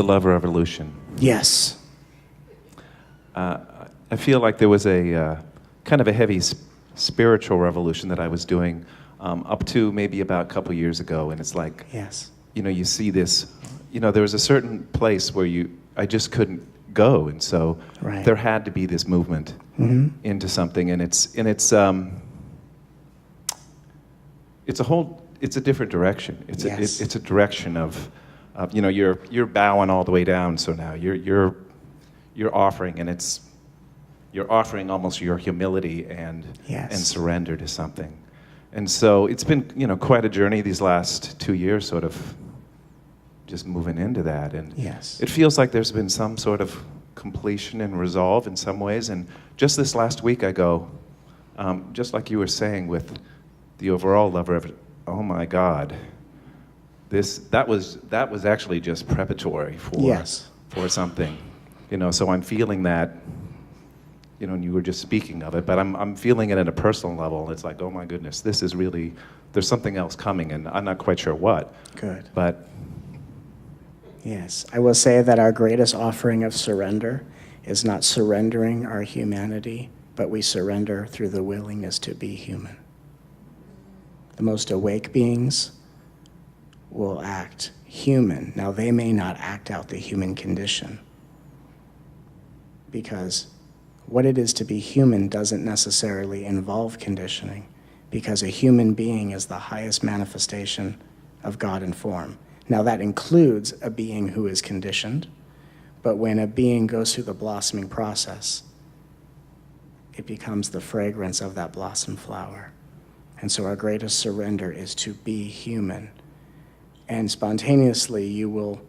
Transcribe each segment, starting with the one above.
the love revolution. Yes. I feel like there was a kind of a heavy spiritual revolution that I was doing up to maybe about a couple years ago, and it's like, Yes. you see this, there was a certain place where I just couldn't go, and so Right. there had to be this movement into something, and it's a different direction. It's a direction of you're bowing all the way down, so now you're offering, and you're offering almost your humility and surrender to something. And so it's been quite a journey these last 2 years, sort of just moving into that, and it feels like there's been some sort of completion and resolve in some ways. And just this last week I go, just like you were saying with the overall love of it, oh my God, that was actually just preparatory for something, so I'm feeling that, and you were just speaking of it, but I'm feeling it at a personal level. It's like, oh my goodness, this is really, there's something else coming, and I'm not quite sure what. Good. But yes, I will say that our greatest offering of surrender is not surrendering our humanity, but we surrender through the willingness to be human. The most awake beings will act human. Now, they may not act out the human condition, because what it is to be human doesn't necessarily involve conditioning, because a human being is the highest manifestation of God in form. Now, that includes a being who is conditioned, but when a being goes through the blossoming process, it becomes the fragrance of that blossom flower. And so our greatest surrender is to be human. And spontaneously, you will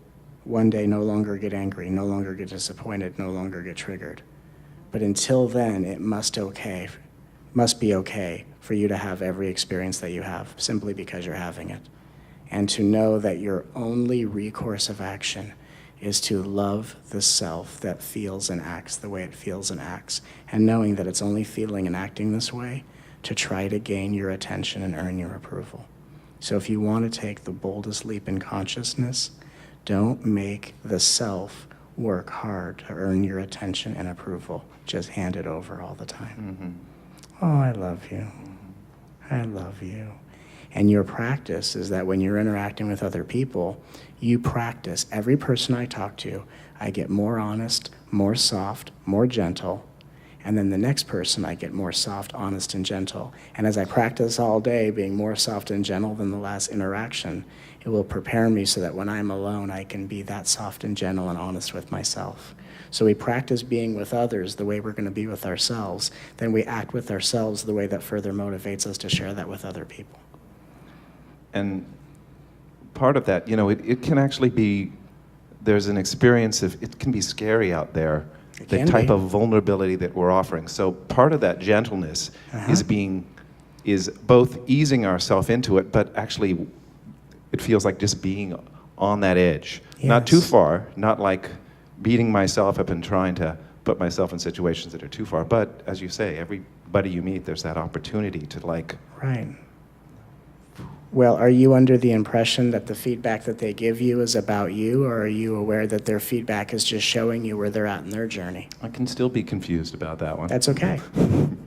one day no longer get angry, no longer get disappointed, no longer get triggered. But until then, it must be okay for you to have every experience that you have, simply because you're having it. And to know that your only recourse of action is to love the self that feels and acts the way it feels and acts, and knowing that it's only feeling and acting this way to try to gain your attention and earn your approval. So if you want to take the boldest leap in consciousness, don't make the self work hard to earn your attention and approval. Just hand it over all the time. Mm-hmm. Oh, I love you. Mm-hmm. I love you. And your practice is that when you're interacting with other people, you practice. Every person I talk to, I get more honest, more soft, more gentle. And then the next person, I get more soft, honest, and gentle. And as I practice all day being more soft and gentle than the last interaction, it will prepare me so that when I'm alone, I can be that soft and gentle and honest with myself. So we practice being with others the way we're going to be with ourselves. Then we act with ourselves the way that further motivates us to share that with other people. And part of that, it can actually be, there's an experience of, it can be scary out there, the type of vulnerability that we're offering. So part of that gentleness is both easing ourselves into it, but actually it feels like just being on that edge. Yes. Not too far, not like beating myself up and trying to put myself in situations that are too far, but as you say, everybody you meet, there's that opportunity to Right. Well, are you under the impression that the feedback that they give you is about you, or are you aware that their feedback is just showing you where they're at in their journey? I can still be confused about that one. That's okay.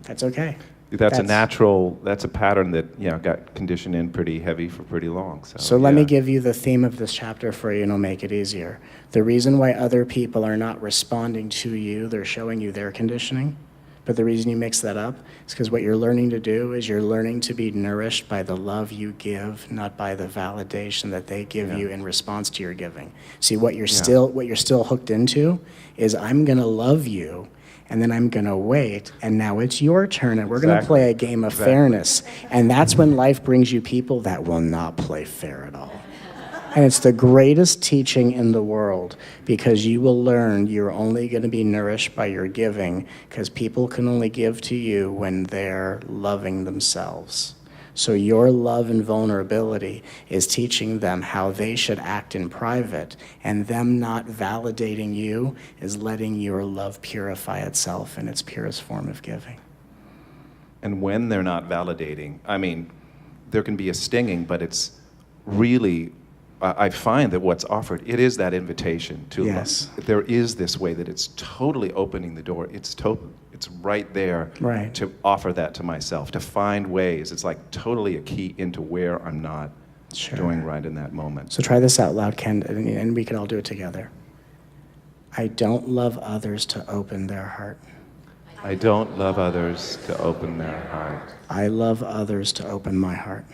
That's okay. That's a pattern that, got conditioned in pretty heavy for pretty long. So let me give you the theme of this chapter for you, and it'll make it easier. The reason why other people are not responding to you, they're showing you their conditioning. But the reason you mix that up is because what you're learning to do is you're learning to be nourished by the love you give, not by the validation that they give you in response to your giving. See, what you're still hooked into is, I'm going to love you, and then I'm going to wait, and now it's your turn, and we're going to play a game of fairness. And that's when life brings you people that will not play fair at all. And it's the greatest teaching in the world, because you will learn you're only going to be nourished by your giving, because people can only give to you when they're loving themselves. So your love and vulnerability is teaching them how they should act in private, and them not validating you is letting your love purify itself in its purest form of giving. And when they're not validating, there can be a stinging, but it's really I find that what's offered, it is that invitation to Yes. love. There is this way that it's totally opening the door. It's right there Right. to offer that to myself, to find ways. It's like totally a key into where I'm not Sure. doing right in that moment. So try this out loud, Ken, and we can all do it together. I don't love others to open their heart. I don't love others to open their heart. I love others to open my heart.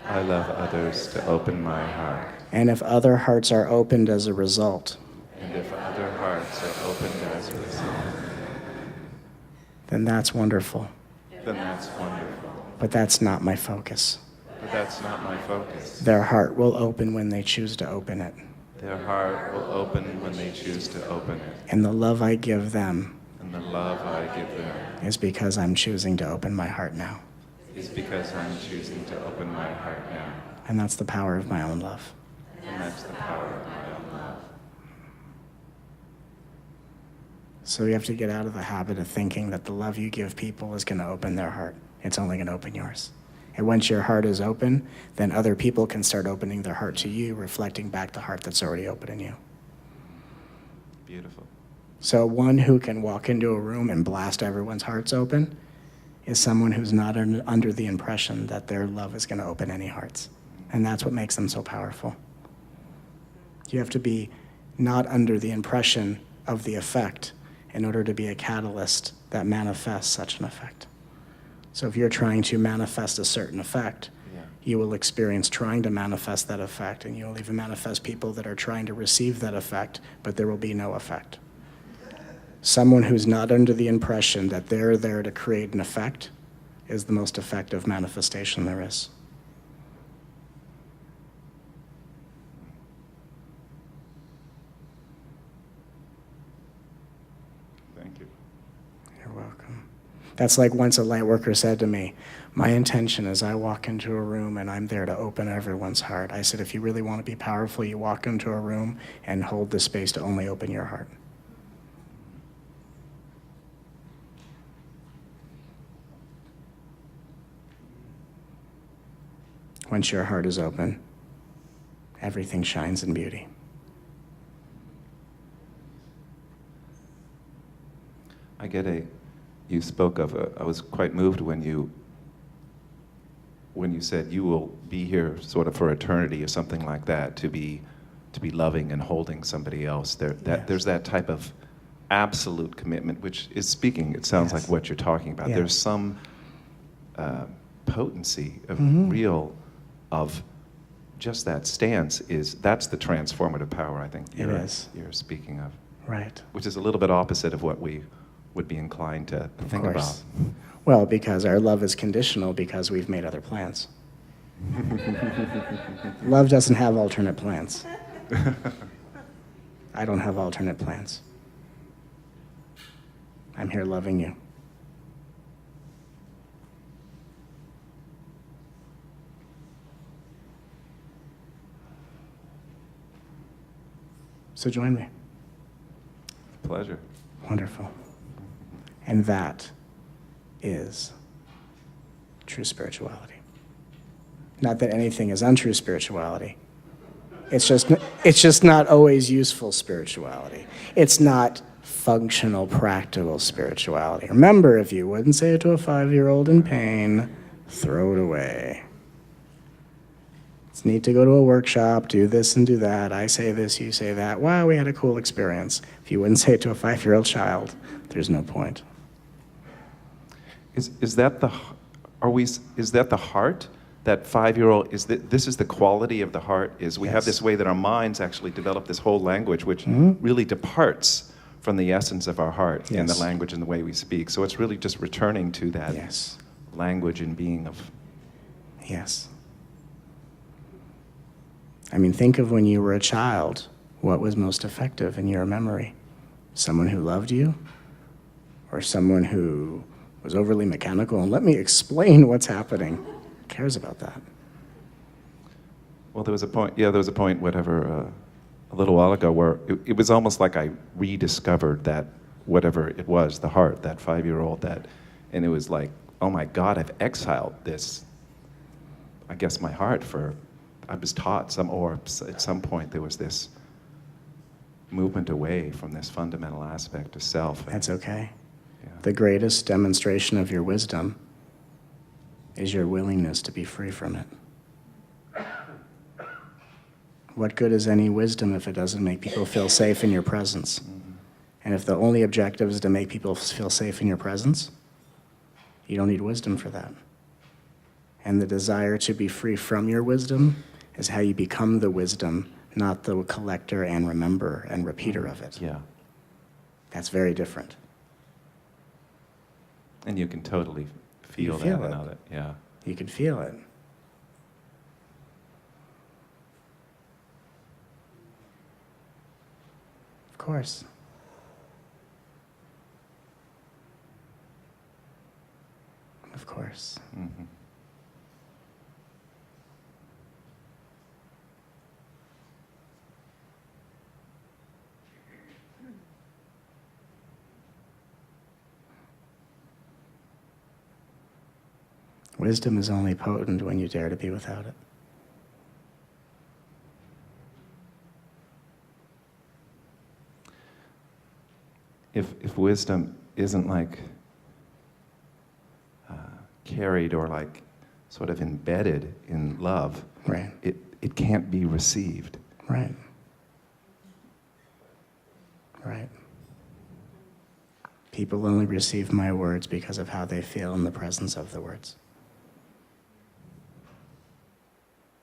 I love others to open my heart. And if other hearts are opened as a result, And if other hearts are opened as a result, then that's wonderful. then that's wonderful. But that's not my focus. But that's not my focus. Their heart will open when they choose to open it. Their heart will open when they choose to open it. And the love I give them And the love I give them is because I'm choosing to open my heart now. is because I'm choosing to open my heart now. And that's the power of my own love. And that's the power of my own love. So you have to get out of the habit of thinking that the love you give people is going to open their heart. It's only going to open yours. And once your heart is open, then other people can start opening their heart to you, reflecting back the heart that's already open in you. Beautiful. So one who can walk into a room and blast everyone's hearts open is someone who's not under the impression that their love is going to open any hearts. And that's what makes them so powerful. You have to be not under the impression of the effect in order to be a catalyst that manifests such an effect. So if you're trying to manifest a certain effect, you will experience trying to manifest that effect, and you will even manifest people that are trying to receive that effect, but there will be no effect. Someone who's not under the impression that they're there to create an effect is the most effective manifestation there is. Thank you. You're welcome. That's like once a light worker said to me, my intention is I walk into a room and I'm there to open everyone's heart. I said, if you really want to be powerful, you walk into a room and hold the space to only open your heart. Once your heart is open, everything shines in beauty. You spoke of, I was quite moved when you said you will be here sort of for eternity or something like that, to be loving and holding somebody else. There's that type of absolute commitment, which is speaking, it sounds like what you're talking about. Yeah. There's some potency of real, of just that stance that's the transformative power, I think you're speaking of. Right. Which is a little bit opposite of what we would be inclined to think about. course. Well, because our love is conditional because we've made other plans. Love doesn't have alternate plans. I don't have alternate plans. I'm here loving you. So join me. Pleasure. Wonderful. And that is true spirituality. Not that anything is untrue spirituality. It's just not always useful spirituality. It's not functional, practical spirituality. Remember, if you wouldn't say it to a 5-year-old in pain, throw it away. It's neat to go to a workshop, do this and do that. I say this, you say that. Wow, we had a cool experience. If you wouldn't say it to a 5-year-old child, there's no point. Is that the heart? That 5-year-old, this is the quality of the heart, is we have this way that our minds actually develop this whole language which really departs from the essence of our heart and the language and the way we speak. So it's really just returning to that language and being of. Yes. I mean, think of when you were a child. What was most effective in your memory? Someone who loved you? Or someone who was overly mechanical and let me explain what's happening? Who cares about that? Well, there was a point, whatever, a little while ago where it was almost like I rediscovered that, whatever it was, the heart, that 5-year-old, and it was like, oh my God, I've exiled this, I guess, my heart for I was taught at some point there was this movement away from this fundamental aspect of self. That's okay. Yeah. The greatest demonstration of your wisdom is your willingness to be free from it. What good is any wisdom if it doesn't make people feel safe in your presence? Mm-hmm. And if the only objective is to make people feel safe in your presence, you don't need wisdom for that. And the desire to be free from your wisdom is how you become the wisdom, not the collector and remember and repeater of it. Yeah. That's very different. And you can totally feel feel that it. and know that. Yeah. You can feel it. Of course. Of course. Mm-hmm. Wisdom is only potent when you dare to be without it. If wisdom isn't like carried or like sort of embedded in love, Right. it can't be received. Right. Right. People only receive my words because of how they feel in the presence of the words.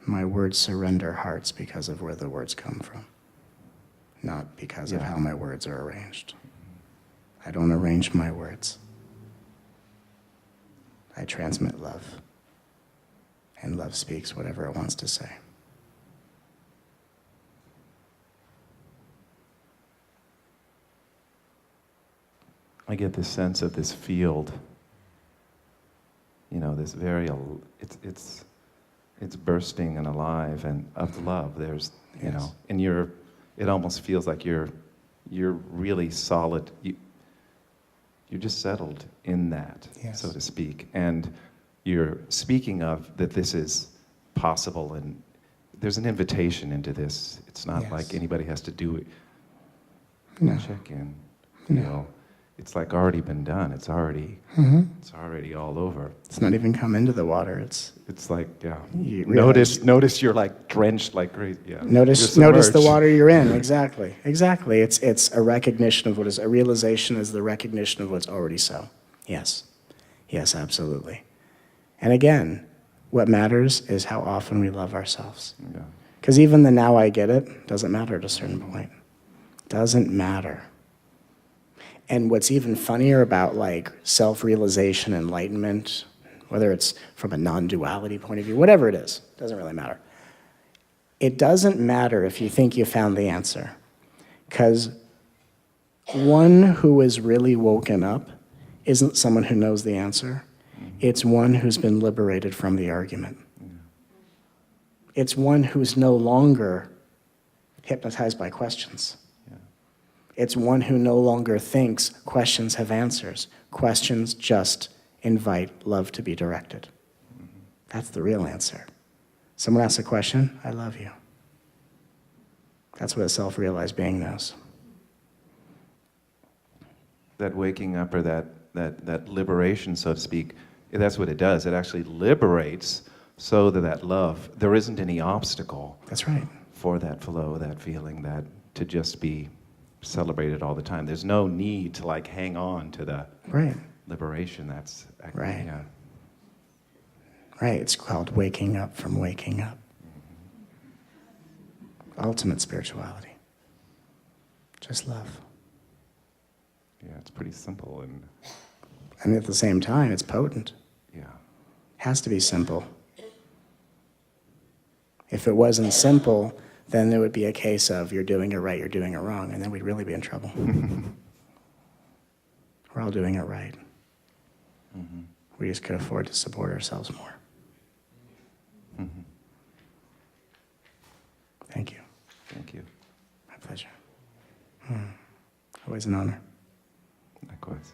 My words surrender hearts because of where the words come from, not because of Yeah. how my words are arranged. I don't arrange my words. I transmit love, and love speaks whatever it wants to say. I get this sense of this field, this very, it's bursting and alive and of love. There's, Yes. and it almost feels like you're really solid. You're just settled in that, Yes. so to speak. And you're speaking of that this is possible, and there's an invitation into this. It's not Yes. like anybody has to do it. No. Check in, No. feel. It's like already been done. It's already all over. It's not even come into the water. It's like, yeah. You realize- Notice you're like drenched like crazy. Yeah. notice You're the submerged. water you're in. Exactly. It's a recognition of what is a realization is the recognition of what's already so. Yes. Yes, absolutely. And again, what matters is how often we love ourselves. Yeah. Because even the now I get it doesn't matter at a certain point. Doesn't matter. And what's even funnier about like self-realization, enlightenment, whether it's from a non-duality point of view, whatever it is, doesn't really matter. It doesn't matter if you think you found the answer, because one who is really woken up isn't someone who knows the answer. It's one who's been liberated from the argument. It's one who's no longer hypnotized by questions. It's one who no longer thinks questions have answers. Questions just invite love to be directed. That's the real answer. Someone asks a question, I love you. That's what a self-realized being knows. That waking up or that liberation, so to speak, that's what it does. It actually liberates so that love, there isn't any obstacle That's right. for that flow, that feeling, that to just be celebrated all the time. There's no need to like hang on to the Right. liberation. That's Right. Yeah. Right. It's called waking up from waking up. Ultimate spirituality. Just love. Yeah, it's pretty simple and And at the same time, it's potent. yeah. Has to be simple. If it wasn't simple, then there would be a case of you're doing it right, you're doing it wrong, and then we'd really be in trouble. We're all doing it right. Mm-hmm. We just could afford to support ourselves more. Mm-hmm. Thank you. Thank you. My pleasure. Always an honor. Likewise.